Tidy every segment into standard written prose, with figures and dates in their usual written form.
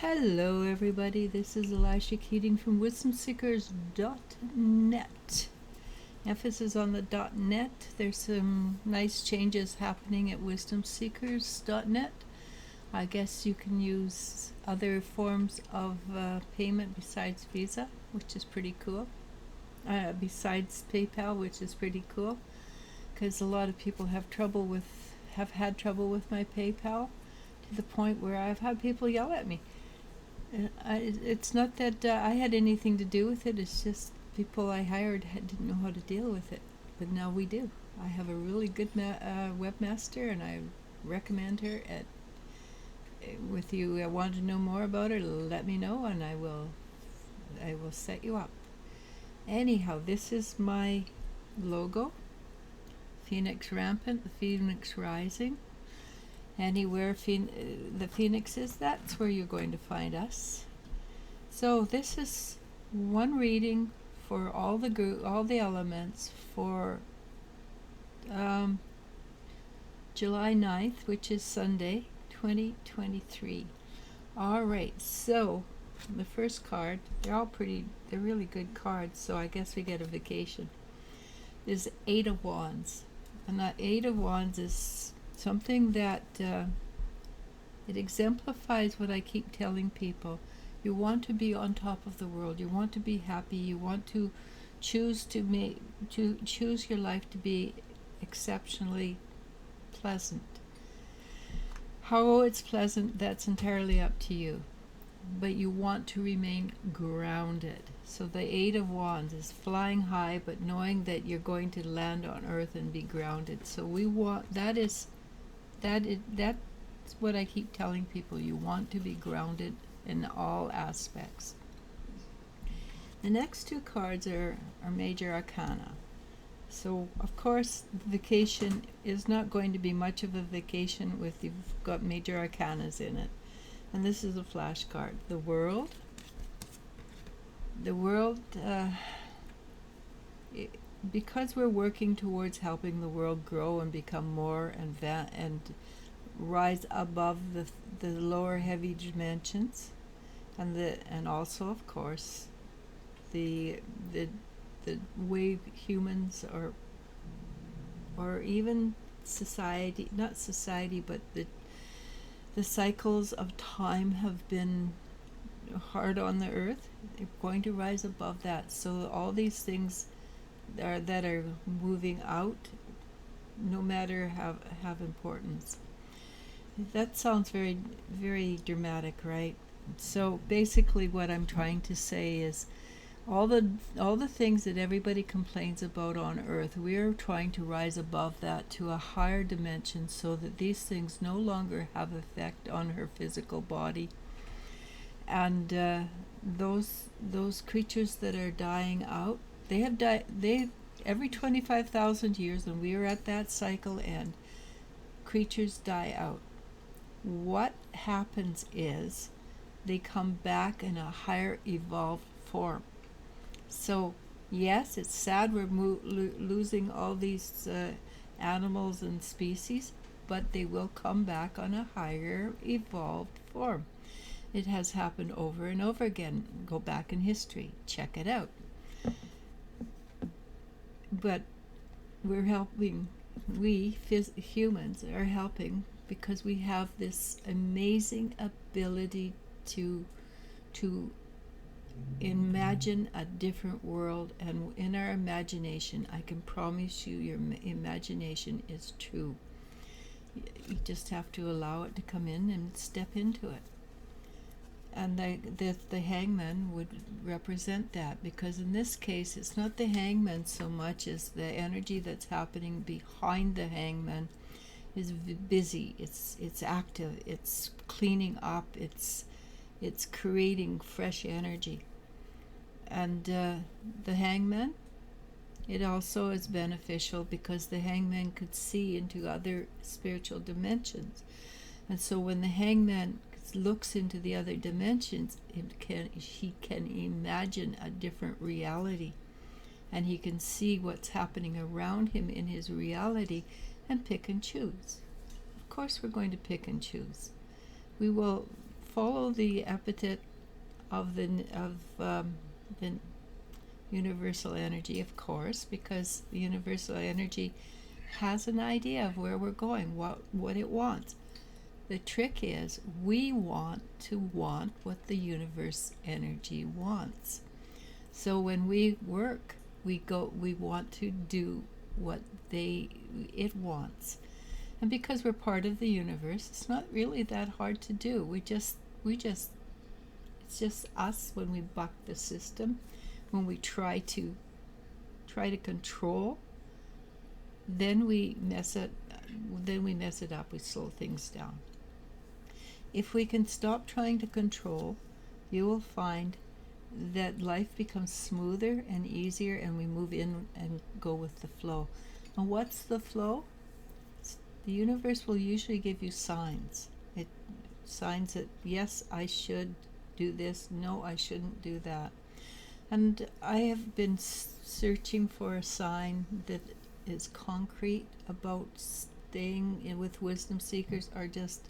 Hello, everybody. This is Elisha Keating from WisdomSeekers.net. Emphasis on the .net. There's some nice changes happening at WisdomSeekers.net. I guess you can use other forms of payment besides Visa, which is pretty cool. Besides PayPal, which is pretty cool, because a lot of people have had trouble with my PayPal to the point where I've had people yell at me. It's not that I had anything to do with it. It's just people I hired didn't know how to deal with it. But now we do. I have a really good webmaster, and I recommend her. With you, want to know more about her, let me know, and I will set you up. Anyhow, this is my logo: Phoenix Rampant, the Phoenix Rising. Anywhere the Phoenix is, that's where you're going to find us. So this is one reading for all the elements for July 9th, which is Sunday, 2023. All right, so the first card, they're really good cards, so I guess we get a vacation, is Eight of Wands. And that Eight of Wands is something that it exemplifies what I keep telling people. You want to be on top of the world. You want to be happy. You want to choose your life to be exceptionally pleasant. How it's pleasant, that's entirely up to you. But you want to remain grounded. So the Eight of Wands is flying high, but knowing that you're going to land on earth and be grounded. So that's what I keep telling people. You want to be grounded in all aspects. The next two cards are major arcana. So of course vacation is not going to be much of a vacation if you've got major arcanas in it. And this is a flash card. The world, because we're working towards helping the world grow and become more and rise above the lower heavy dimensions, and also of course the way humans or even society, not society, but the cycles of time have been hard on the earth. They're going to rise above that. So all these things that are moving out, no matter have importance. That sounds very, very dramatic, right? So basically what I'm trying to say is all the things that everybody complains about on earth, we're trying to rise above that to a higher dimension so that these things no longer have effect on her physical body. And those creatures that are dying out, they have died every 25,000 years, and we are at that cycle end. Creatures die out. What happens is they come back in a higher evolved form. So yes, it's sad we're losing all these animals and species, but they will come back on a higher evolved form. It has happened over and over again. Go back in history, check it out. But we're helping, humans are helping, because we have this amazing ability to imagine a different world. And in our imagination, I can promise you, your imagination is true. You just have to allow it to come in and step into it. And the hangman would represent that, because in this case it's not the hangman so much as the energy that's happening behind the hangman is busy. It's active. It's cleaning up. It's creating fresh energy. And the hangman, it also is beneficial because the hangman could see into other spiritual dimensions. And so when the hangman looks into the other dimensions, he can imagine a different reality, and he can see what's happening around him in his reality and pick and choose. Of course we're going to pick and choose. We will follow the epithet of the universal energy, of course, because the universal energy has an idea of where we're going, what it wants. The trick is we want to want what the universe energy wants. So when we work, we want to do what it wants. And because we're part of the universe, it's not really that hard to do. It's just us when we buck the system, when we try to control, then we mess it up, we slow things down. If we can stop trying to control, you will find that life becomes smoother and easier, and we move in and go with the flow. And what's the flow? The universe will usually give you signs. Signs that, yes, I should do this, no, I shouldn't do that. And I have been searching for a sign that is concrete about staying with wisdom seekers, or just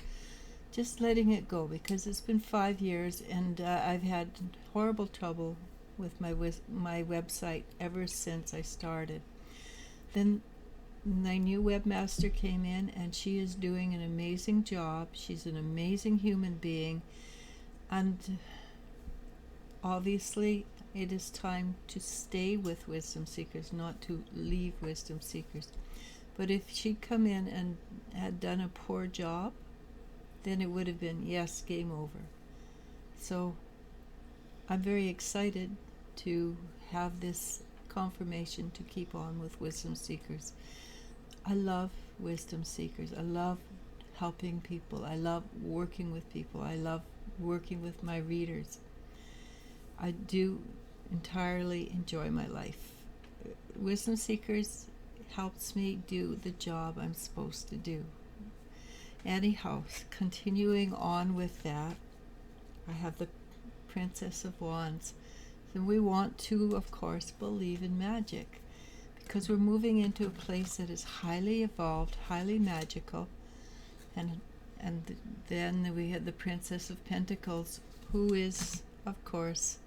letting it go, because it's been 5 years and I've had horrible trouble with my website ever since I started. Then my new webmaster came in, and she is doing an amazing job. She's an amazing human being, and obviously it is time to stay with wisdom seekers, not to leave wisdom seekers. But if she'd come in and had done a poor job, then it would have been, yes, game over. So I'm very excited to have this confirmation to keep on with wisdom seekers. I love wisdom seekers. I love helping people. I love working with people. I love working with my readers. I do entirely enjoy my life. Wisdom seekers helps me do the job I'm supposed to do. Anyhow, continuing on with that, I have the Princess of Wands. And we want to, of course, believe in magic, because we're moving into a place that is highly evolved, highly magical. And then we have the Princess of Pentacles, who is, of course,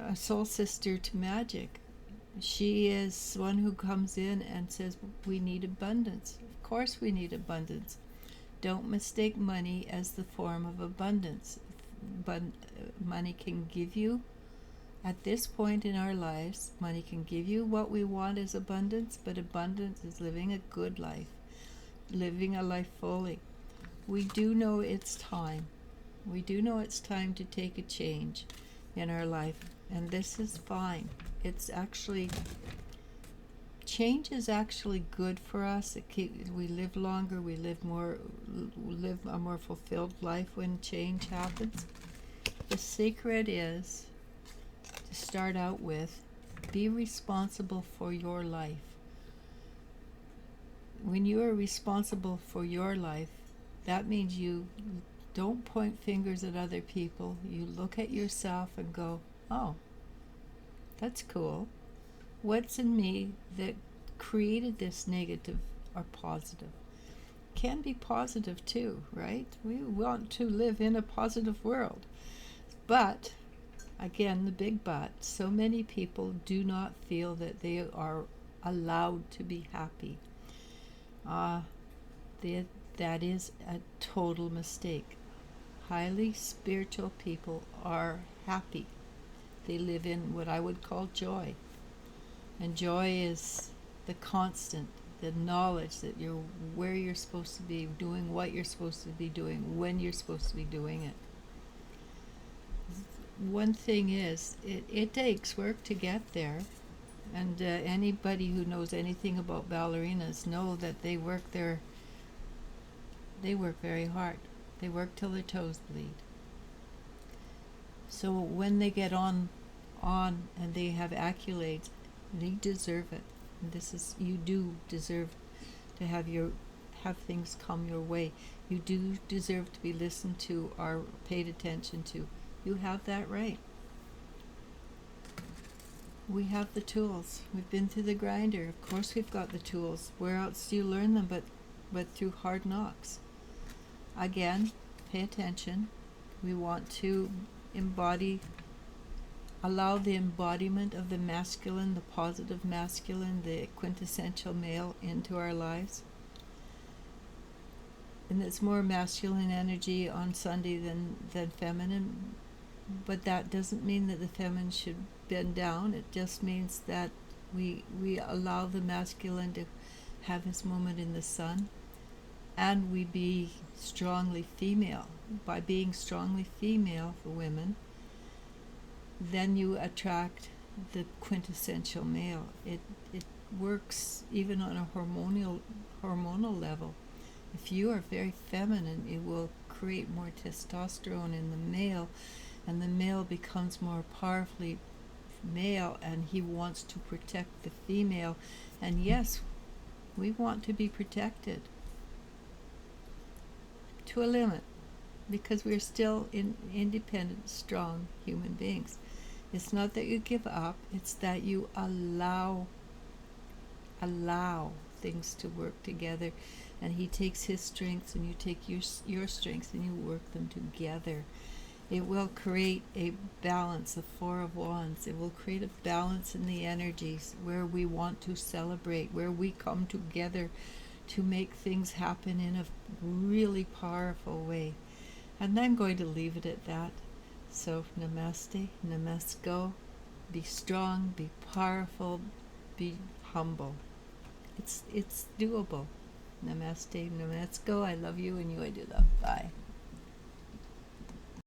a soul sister to magic. She is one who comes in and says, we need abundance. Of course we need abundance. Don't mistake money as the form of abundance. But money can give you, at this point in our lives, money can give you what we want as abundance, but abundance is living a good life, living a life fully. We do know it's time. We do know it's time to take a change in our life, and this is fine. It's actually, change is actually good for us. We live longer, we live a more fulfilled life when change happens. The secret is to start out with, be responsible for your life. When you are responsible for your life, that means you don't point fingers at other people. You look at yourself and go, oh, that's cool. What's in me that created this negative or positive? Can be positive too, right? We want to live in a positive world. But, again, the big but, so many people do not feel that they are allowed to be happy. That is a total mistake. Highly spiritual people are happy. They live in what I would call joy. And joy is the constant, the knowledge that you're where you're supposed to be, doing what you're supposed to be doing, when you're supposed to be doing it. One thing is, it takes work to get there. And anybody who knows anything about ballerinas know that they work very hard. They work till their toes bleed. So when they get on and they have accolades, they deserve it. And you do deserve to have things come your way. You do deserve to be listened to or paid attention to. You have that right. We have the tools. We've been through the grinder. Of course we've got the tools. Where else do you learn them but through hard knocks? again, pay attention. We want to allow the embodiment of the masculine, the positive masculine, the quintessential male into our lives. And it's more masculine energy on Sunday than feminine, but that doesn't mean that the feminine should bend down. It just means that we allow the masculine to have his moment in the sun, and we be strongly female. By being strongly female for women, then you attract the quintessential male. It works even on a hormonal level. If you are very feminine, it will create more testosterone in the male, and the male becomes more powerfully male, and he wants to protect the female. And yes, we want to be protected to a limit, because we're still independent, strong human beings. It's not that you give up, it's that you allow things to work together, and he takes his strengths and you take your strengths and you work them together. It will create a balance, the Four of Wands. It will create a balance in the energies where we want to celebrate, where we come together to make things happen in a really powerful way. And I'm going to leave it at that. So namaste, namasko, be strong, be powerful, be humble. It's doable. Namaste, namasko, I love you and you I do love. Bye.